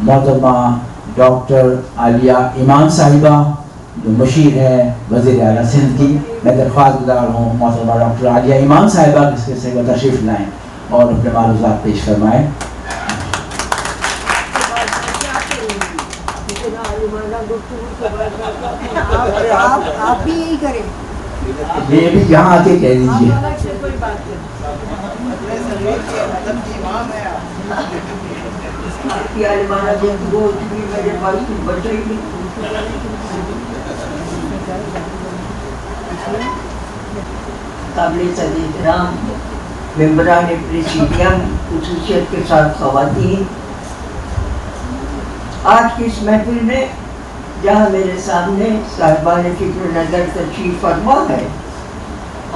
محترمہ ڈاکٹر عالیہ ایمان صاحبہ جو مشیر ہے وزیر اعلیٰ سندھ کی، میں درخواست گزار ہوں محترمہ ڈاکٹر عالیہ ایمان صاحبہ جس سے وہ تشریف لائیں اور اپنے معروضات پیش فرمائیں۔ آپ بھی یہی کریں، یہ بھی یہاں آ کے کہہ دیجیے۔ قابل احترام ممبران پریسیڈیم، خصوصیت کے ساتھ خواتین، آج کی اس محفل میں جہاں میرے سامنے صاحبان فکر و نظر تشریف فرما ہے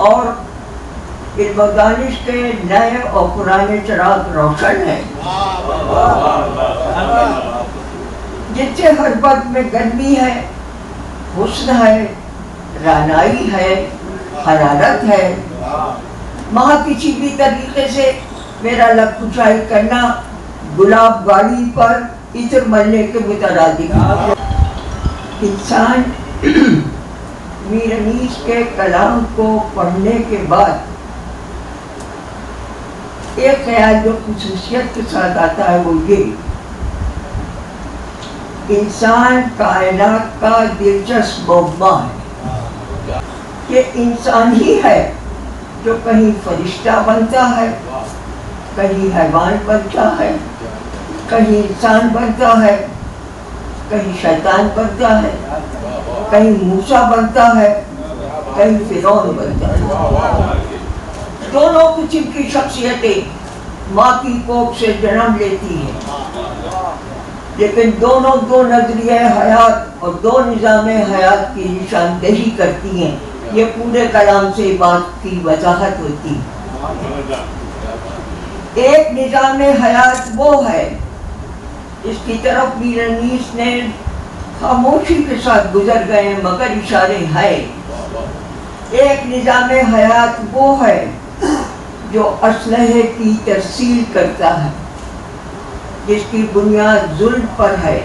اور علم و دانش کے نئے اور پرانے چراغ روشن ہیں، جس سے ہر وقت میں گرمی ہے، حسن ہے، رعنائی ہے، حرارت ہے، وہاں کسی بھی طریقے سے میرا لب کشائی کرنا گلاب گاڑی پر عطر ملنے کے مترادف ہے۔ انسان میر انیس کے کلام کو پڑھنے کے بعد ایک خیال جو خصوصیت کے ساتھ آتا ہے وہ یہ: انسان کائنات کا دلچسپ معمہ ہے۔ یہ انسان ہی ہے جو کہیں فرشتہ بنتا ہے، کہیں حیوان بنتا ہے، کہیں انسان بنتا ہے، کہیں شیطان بنتا ہے، کہیں موسیٰ بنتا ہے، کہیں فرعون بنتا ہے۔ دونوں قسم کی شخصیتیں ماں کی کوکھ سے جنم لیتی ہیں، لیکن دونوں دو نظریہ حیات اور دو نظام حیات کی نشاندہی کرتی ہیں۔ یہ پورے کلام سے بات کی وضاحت ہوتی ہے۔ ایک نظام حیات وہ ہے اس کی طرف میر انیس نے خاموشی کے ساتھ گزر گئے مگر اشارے ہیں۔ ایک نظام حیات وہ ہے جو اسلحے کی ترسیل کرتا ہے، جس کی بنیاد ظلم پر ہے،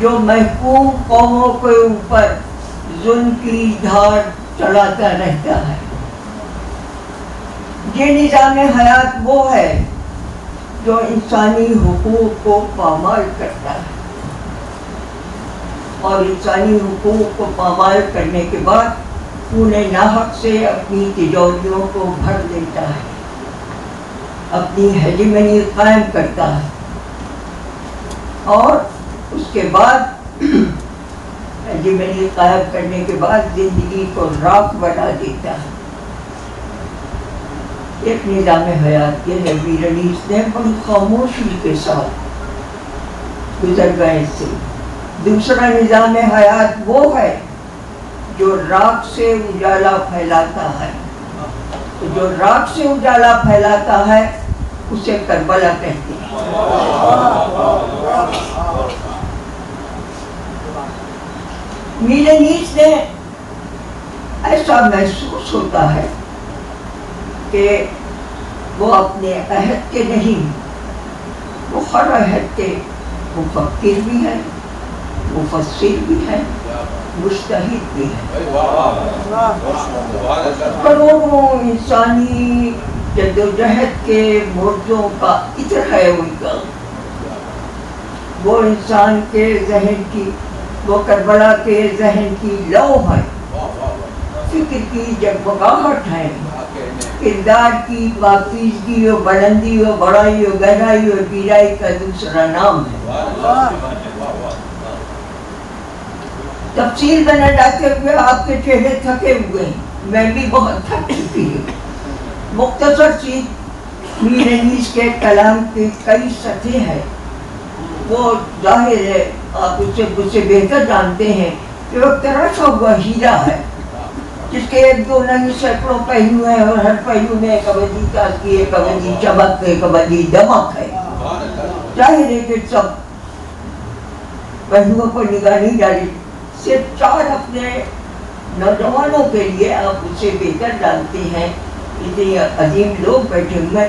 جو محکوم قوموں کے اوپر ظلم کی دھار چلاتا رہتا ہے۔ یہ نظام حیات وہ ہے جو انسانی حقوق کو پامال کرتا ہے اور انسانی حقوق کو پامال کرنے کے بعد انہیں ناحق سے اپنی تجوریوں کو بھر دیتا ہے، اپنی ہیجمنی قائم کرتا ہے اور اس کے بعد ہیجمنی قائم کرنے کے بعد زندگی کو راکھ بنا دیتا ہے۔ ایک نظام حیات یہ ہے، میر انیس نے بڑی خاموشی کے ساتھ گزر گئے اس سے۔ دوسرا نظام حیات وہ ہے جو راکھ سے اجالا پھیلاتا ہے، تو جو راکھ سے اجالا پھیلاتا ہے اسے کربلا کہتے ہیں۔ میر انیس نے ایسا محسوس ہوتا ہے کہ وہ اپنے عہد کے نہیں، وہ ہر عہد کے مفکر بھی ہیں، مفسر بھی ہیں، مجتہد بھی ہیں۔ کروڑوں انسانی جدوجہد کے موجوں کا عطر ہے ان کا۔ وہ انسان کے ذہن کی، وہ کربلا کے ذہن کی لو ہے، فکر کی جگمگاہٹ ہے، کردار کی پاکیزگی و بلندی و بڑائی و گہرائی و گہرائی کا دوسرا نام ہے۔ تفصیل میں نہ جاتے ہوئے آپ کے چہرے تھکے ہوئے ہیں، میں بھی بہت تھک چکی ہوں۔ مختصر سی میر انیس کے کلام کے کئی سطحیں ہیں، وہ ظاہر ہے آپ اسے مجھ سے بہتر جانتے ہیں کہ وہ تراشا ہوا ہیرا ہے جس کے ایک دو نہیں سینکڑوں پہلو ہیں اور ہر پہلو میں ایک ابدی تازگی، ایک ابدی چمک، ایک ابدی دمک ہے۔ ظاہر ہے کہ سب پہلوؤں پر نگاہ نہیں ڈالی، صرف چار اپنے نوجوانوں کے لیے آپ اسے بہتر جانتے ہیں، اتنے عظیم لوگ بیٹھے ہوئے،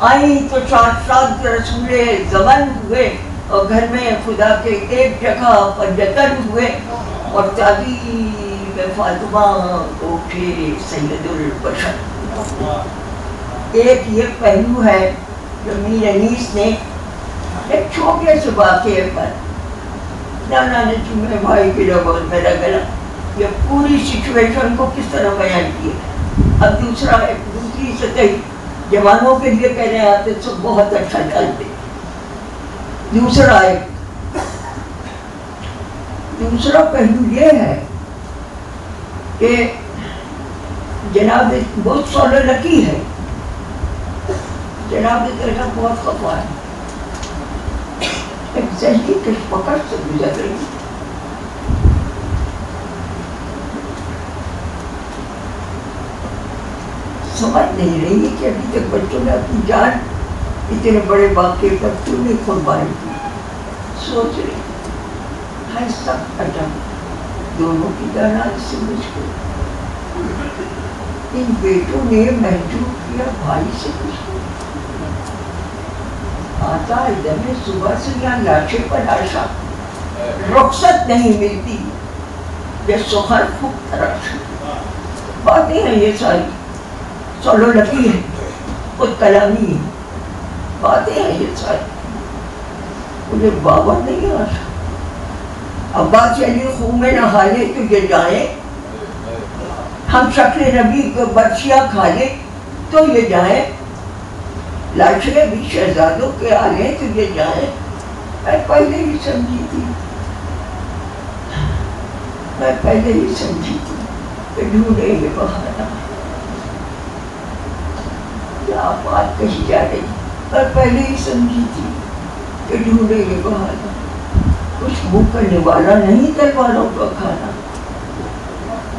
آئی تو 7 رسولے زمن ہوئے اور گھر میں خدا کے ایک جگہ پر جتن ہوئے اور تعلیم فاطمہ کو اٹھے سید البشر. ایک یہ پہلو ہے جو میر انیس نے ایک چھوٹے سے واقعے پر نانا نے چومے بھائی کے لوگوں میرا گلا یہ پوری سچویشن کو کس طرح بیان کیا. اب دوسری سطح جوانوں کے لیے کہہ رہے آتے تو بہت اچھا چلتے. دوسرا پہلو یہ ہے کہ جناب بہت سولہ لکی ہے. جناب درجہ بہت خفا ہے, ایک ذہنی کشمکش سے گزر رہی ہے. سمجھ نہیں رہی کہ ابھی تک بچوں نے اپنی جان اتنے بڑے واقعے پر کیوں نہیں قربانی کی. سوچ رہی ہے سب عجب دونوں کی جانا اس سے مشکل. ان بیٹوں نے محجوب کیا بھائی سے مشکل. آتا ادھر میں صبح سے یہاں لاشے پر لاشا رخصت نہیں ملتی. یہ سخر خوب تراش باتیں ہیں یہ ساری سولو لکی ہے خود کلامی ہے باتیں ہیں یہ ساری. مجھے باور نہیں آتا. ابا چلیے خون میں نہا لے تو یہ جائیں, ہم شکل نبی کو برچیاں کھا لیں تو یہ جائیں, لاشیں بھی شہزادوں کے آ لیں تو یہ جائیں. میں پہلے ہی سمجھی تھی کہ ڈھونڈیں گے بہانا. کیا بات کہی جا رہی, میں پہلے ہی سمجھی تھی کہ ڈھونڈیں گے بہانا. کچھ منہ کرنے والا نہیں تلواروں کا کھانا.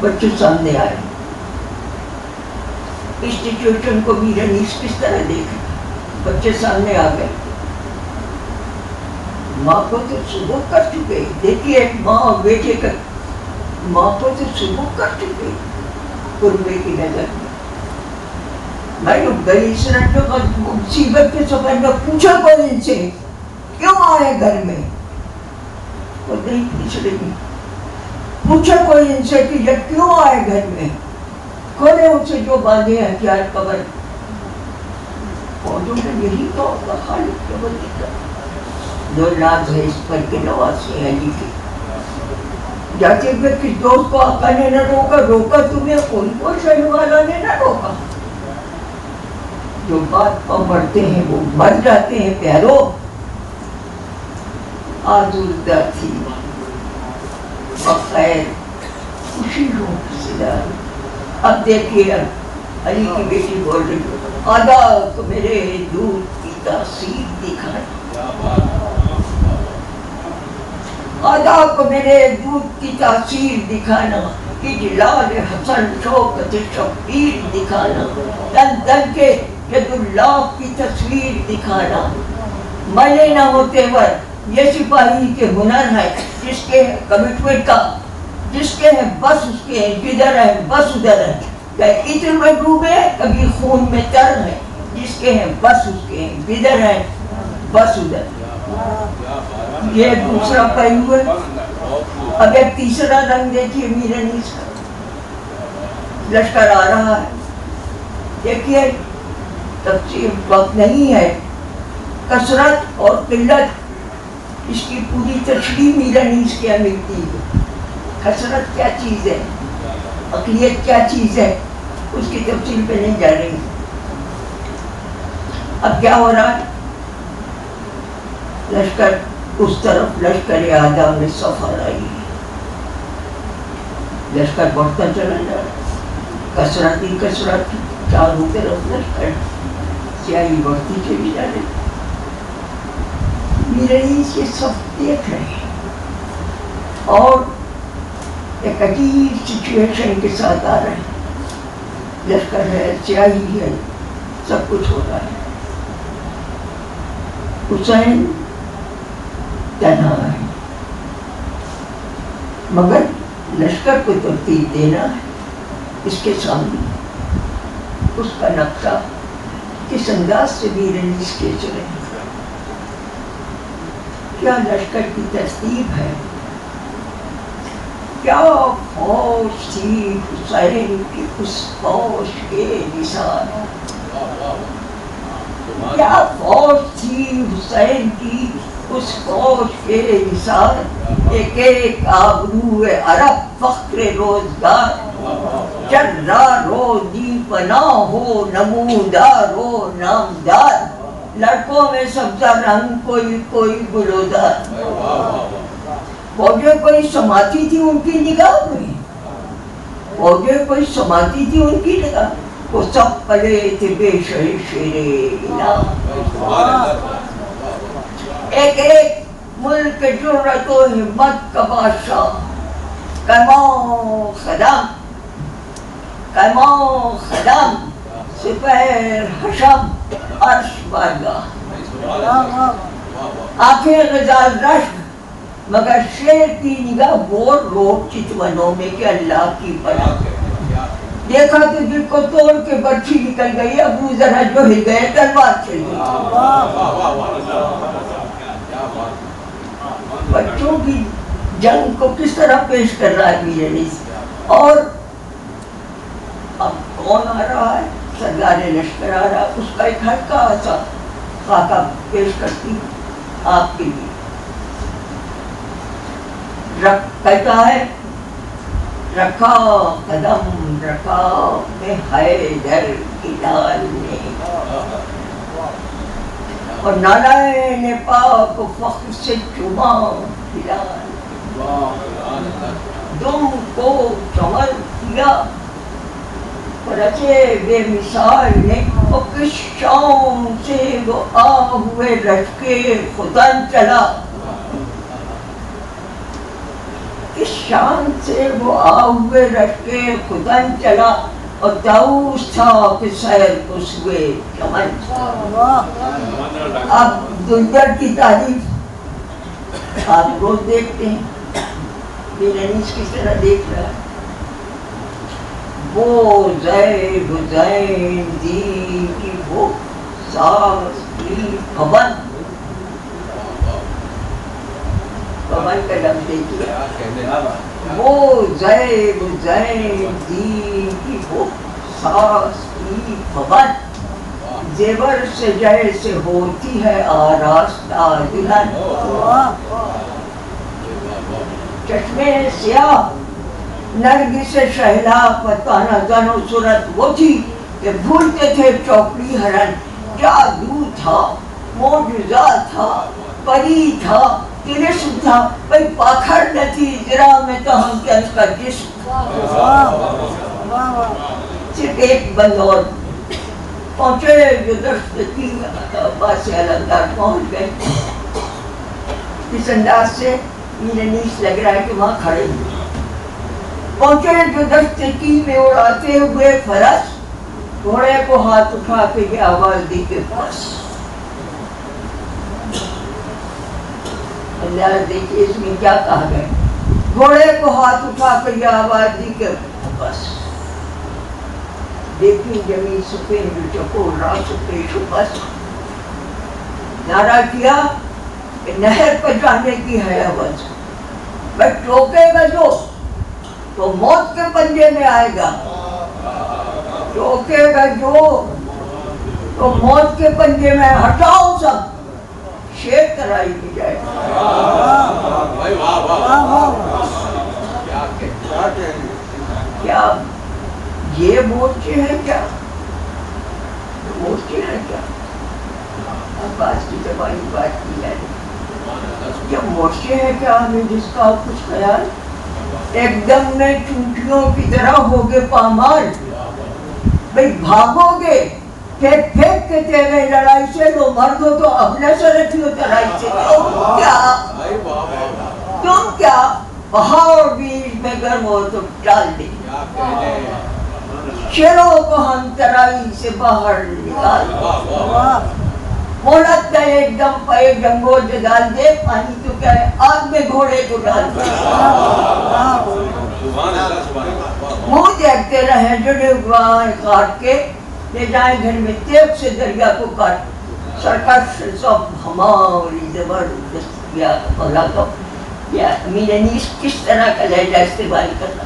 بچے سامنے آئے. انسٹیٹیوشن کو میر انیس کس طرح دیکھے. بچے سامنے آ گئے. ماں کو تو سبق کر چکے. دیکھیے ایک ماں اور بیٹے کا, ماں کو تو سبق کر چکے قربے کی نظر میں. میں لوگ گئی اس طرح مصیبت کے سفر میں پوچھا کوئی ان سے کیوں آئے گھر میں. وہ نہیں پچھڑے گی. پوچھا کوئی ان سے کہ یہ کیوں آئے گھر میں. کھولے ان سے جو باندھے ہتھیار قبر. فوجوں نے یہی تو خالق کے بندے کا جو ناز ہے اس پر کے نواز ہے علی کی. جاتے ہوئے کس دوست کو آقا نے نہ روکا تمہیں کوئی شہر والا نے نہ روکا. جو بات پر مرتے ہیں وہ مر جاتے ہیں پیارو. آزردہ تھی بخیر خوشی ہو صدا. اب دیکھیے علی کی بیٹی بول رہی آدھا تو میرے دودھ کی تاثیر دکھانا. آدھا کو میرے دودھ کی تاثیر دکھانا. اجلال حسن شوکت شبیر دکھانا. دن دن کے ید اللہ کی تصویر دکھانا. ملے نہ ہوتے ور یہ سپاہی کے ہنر ہے. جس کے کمٹمنٹ کا جس کے ہے بس اس کے ہے. جدھر ہے بس ادھر ہے. عطر میں ڈوبے کبھی خون میں تر ہے. جس کے ہیں بس اس کے ہیں. جدھر ہے بس ادھر. یہ دوسرا پہلو ہے. اب ایک تیسرا رنگ دیکھیے میر انیس کا. لشکر آ رہا ہے. دیکھیے تفصیل وقت نہیں ہے. کثرت اور قلت اس کی پوری تشریح میر انیس کیا ملتی ہے. کثرت کیا چیز ہے, عقلیت کیا چیز ہے, اس کی تفصیل پہ نہیں جا رہی. اب کیا ہو رہا ہے. لشکر اس طرف لشکر آدم میں سفر آئی ہے. لشکر بڑھتا چلا جا رہا. کثرت ہی کثرت, چاروں طرف لشکر, سیاہی بڑھتی چلی جا رہی. میر انیس یہ سب دیکھ رہے ہیں اور ایک عجیب سچویشن کے ساتھ آ رہے ہیں. لشکر ہے, سیاہی ہے, سب کچھ ہو رہا ہے. حسین تنہا ہے مگر لشکر کو ترتیب دینا ہے. اس کے سامنے اس کا نقشہ کس انداز سے میر انیس کے چلے، کیا لشکر کی ترتیب ہے، کیا فوج تھی حسین کی اس فوج کے نثار، کیا فوج تھی حسین کی اس فوج کے نثار، ایک ایک آبرو عرب فخر روزگار، جرار و دی پناہ ہو نمودار و نامدار، لڑکوں میں سبزہ رنگ کوئی کوئی گلودار، فوجیں کوئی سماتی تھی ان کی نگاہ میں، فوجیں کوئی سماتی تھی ان کی نگاہ، وہ سب پلے تھے بے شیر الہ، ایک ایک ملک جرأت و ہمت کا بادشاہ، کیماں خدم کیماں خدم سپہر حشم عرش بارگاہ، آنکھیں غزال رشک مگر شیر کی نگاہ بور روک چتونوں میں کہ اللہ کی پناہ، دیکھا تو دل کو توڑ کے برچھی نکل گئی، ابو ذرا جو ہل گئے تلوار چل گئی، بچوں کی جنگ کو کس طرح پیش کر رہا ہے میر انیس، اور اب کون آ رہا ہے، سردار لشکر آ رہا ہے، اس کا ایک ہلکا سا خاکہ پیش کرتی آپ کے لیے، کہتا ہے رکھا قدم رکھا میں حیدر کی ڈال نے، اور نالائن پاک فخر سے چما ہلال، دم کو چمن کیا رچے بے مثال نے، اور کس شام سے وہ آ ہوئے رش کے خدن چلا، کس شان سے وہ آ ہوئے رش کے خدن چلا، اور داؤس تھا کہ سیر کو سوئے چمن، اب دلبر کی تعریف آپ روز دیکھتے ہیں، میر انیس کس طرح دیکھ رہا ہے، وہ زیب زین دی کی وہ ساز کی پون، پون کا لفظ دیکھیے، وہ زیب زین دی کی وہ ساز کی پون، زیور سے جیسے ہوتی ہے آراستہ دلہن، چشمے سیاہ نرگس شہلا پتانہ زن و صورت وہ تھی کہ بھولتے تھے چوکڑی ہرن، جادو تھا معجزہ تھا پری تھا طلسم تھا، بھئی پاکھر نہ تھی ذرا میں تو ہم کے اس کا جسم تھا، صرف ایک بند اور پہنچے جو دشت کی عباس علمدار پہنچ گئے، اس انداز سے میر انیس لگ رہا ہے کہ وہاں کھڑے ہوئے، پہنچے جو دشت کی میں اڑاتے ہوئے فرس، گھوڑے کو ہاتھ اٹھا کے یہ آواز دی کہ بس، اللہ دیکھئے اس میں کیا کہا گئے، گھوڑے کو ہاتھ اٹھا کے یہ آواز دی کہ بس، دیکھیں جمی سپین جو چکور راس پیش بس، نعرہ کیا کہ نہر پر جانے کی ہے آواز، بس ٹوکے گا جو تو موت کے پنجے میں آئے گا، ٹوکے گا جو تو موت کے پنجے میں، ہٹاؤ سب شیر ترائی کی جائے کیا یہ مورچے ہیں، کیا مورچے ہیں، کیا عباس کی زبانی بات کی جائے، کیا مورچے ہیں کیا ہمیں جس کا کچھ خیال، ایک دم میں چونٹیوں کی طرح ہوگے پامال، بھئی بھاگو گے پھینک پھینک کے تیرے لڑائی سے، لو مرد ہو تو اپنے سرٹھی ہو لڑائی سے، تم کیا پہاڑ بیچ میں گرم ہو تو ڈال دیں، شیروں کو ہم ترائی سے باہر نکال، مولت کا ایک دم پہ ایک جنگو جدال دے، پانی تو کیا ہے آگ میں گھوڑے کو ڈال دے، منہ دیکھتے رہے جڑے گوائیں کاٹ کے، لے جائیں گھر میں تیب سے دریا کو کاٹ. سرکش صاحب ہماری زبردست یا اللہ کا یا امین انیس کس طرح کا لہجہ استعمال کرنا.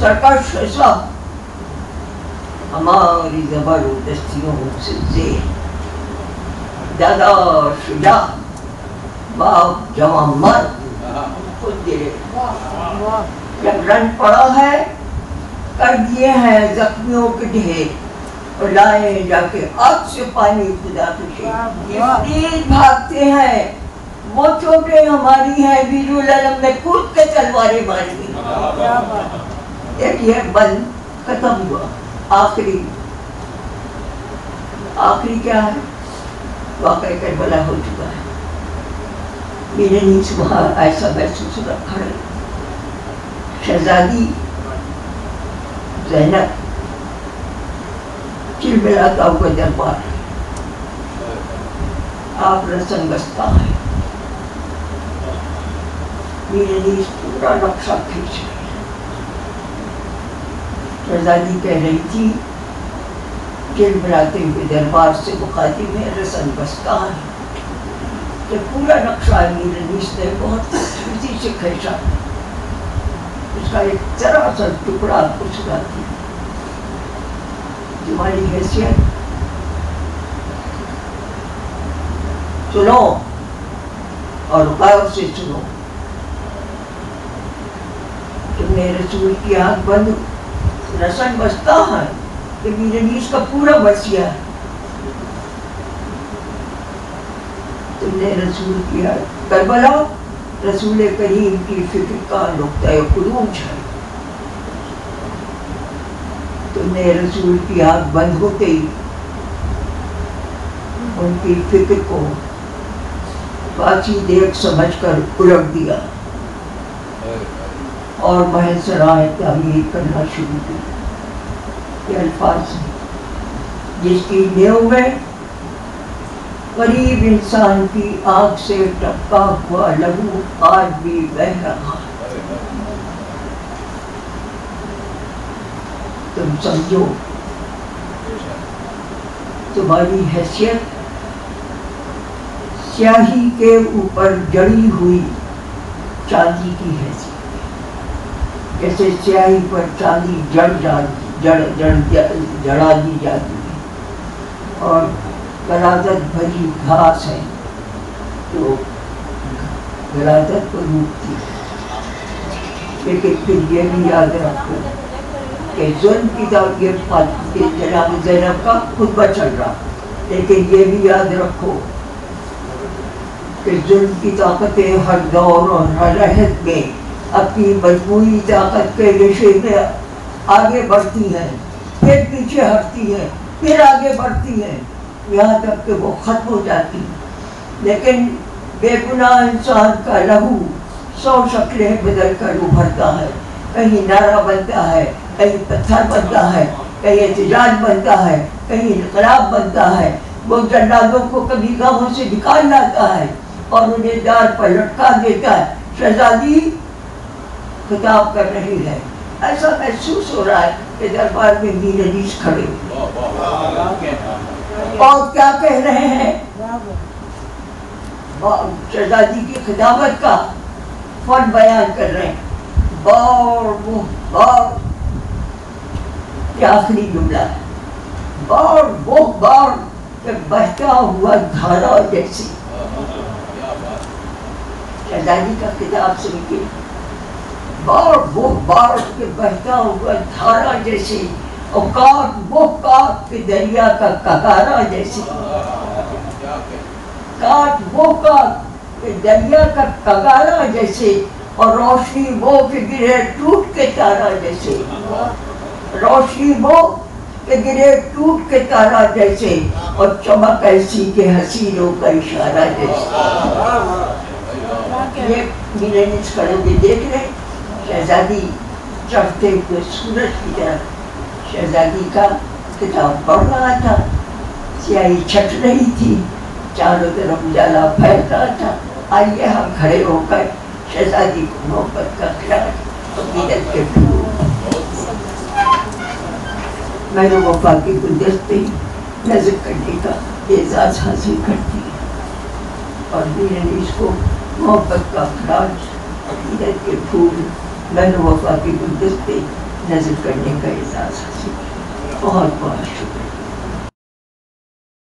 سرکش صاحب ہماری زبردستیوں سے زیر دادا شجاع باپ جوان مرد خود دے جب رن پڑا ہے کر دیے ہیں زخمیوں کے ڈھیر اور لائے جا کے آگ سے پانی خدا تجھے بھاگتے ہیں وہ چھوٹے ہماری ہیں ویر العلم میں کود کے تلواریں ماری. ایک یہ بند ختم ہوا. آخری کیا ہے واقعہ کربلا ہو چکا ہے. میرے نیچ وہاں ایسا محسوس رکھا ہے. شہزادی زینب چلبلاتا ہوا دربار آپ رسم بستہ ہیں. میرے نیچ پورا نقشہ کھینچ رہے. شہزادی کہہ رہی تھی چلبلاتے ہوئے دربار سے مخاطب میں رسم بستہ ہے کہ پورا نقشہ میرے نیچ نے بہت خوبصورتی سے کھینچا. اس کا ایک ذرا سا ٹکڑا آپ کو سناتی ہے. تمہاری حیثیت سنو اور غور سے سنو. تم نے رسول کی آنکھ بند رسن بستہ ہے کہ میرے نیچ کا پورا وصیہ ہے. تم نے رسول کی آنکھ کربلا رسول کریم کی فکر کا نقطہ خروج ہے. تم نے رسول کی آنکھ بند ہوتے ہی ان کی فکر کو باقی دیکھ سمجھ کر الٹ دیا اور محل سرائے تعمیر کرنا شروع کی. یہ الفاظ ہیں جس کی نیو میں غریب انسان کی آنکھ سے ٹپکا ہوا لہو آج بھی بہہ رہا ہے. تم سمجھو تمہاری حیثیت سیاہی کے اوپر جڑی ہوئی چاندی کی حیثیت. جیسے سیاہی پر چاندی جڑا دی جاتی ہے اور غلاظت بھری گھاس ہے تو غلاظت کو روکتی ہے. لیکن پھر یہ بھی یاد رکھو کہ ظلم کی طاقت جناب زینب کا خطبہ چل رہا. لیکن یہ بھی یاد رکھو کہ ظلم کی طاقتیں ہر دور اور ہر عہد میں اپنی مجموعی طاقت کے رشے میں آگے بڑھتی ہیں پھر پیچھے ہٹتی ہیں پھر آگے بڑھتی ہیں یہاں تک کہ وہ ختم ہو جاتی ہیں. لیکن بے گناہ انسان کا لہو 100 شکلیں بدل کر ابھرتا ہے. کہیں نعرہ بنتا ہے, کہیں پتھر بنتا ہے, کہیں احتجاج بنتا ہے, کہیں انقلاب بنتا ہے. وہ جلادوں کو کبھی گاہوں سے نکال لاتا ہے اور انہیں دار پر لٹکا دیتا ہے. شہزادی خطاب کر رہی ہے. ایسا محسوس ہو رہا ہے کہ دربار میں میر انیس کھڑے اور کیا کہہ رہے ہیں. شہزادی کی خطابت کا فن بیان کر رہے ہیں. بار کیا آخری جملہ ہے, بار کہ بہتا ہوا دھارا جیسی. شہزادی کا خطاب سن کے بار کے بہتا ہوا دھارا جیسی اور کاٹ کے دریا کا کگارا جیسی. کاٹ کے دریا کا کگارا جیسے اور روشنی وہ کہ گرے ٹوٹ کے تارا جیسے. روشنی وہ کہ گرے ٹوٹ کے تارا جیسے اور چمک ایسی کہ حسینوں کا اشارہ جیسے. یہ میرے نیچ کھڑے ہوئے دیکھ رہے. شہزادی چڑھتے ہوئے سورج کی طرف شہزادی کا کتاب پڑھ رہا تھا. سیاہی چھٹ رہی تھی, چاروں طرف اجالا پھیل رہا تھا. آئیے ہم کھڑے ہو کر شہزادی کو محبت کا خیال عقیدت کے میں نے وفا کی گلدستے نظر کرنے کا اعزاز حاصل کرتی ہے، اور میرے اس کو محبت کا خراج، عقیدت کے پھول، من وفا کے گلدستے نظر کرنے کا اعزاز حاصل کیا۔ بہت بہت شکریہ۔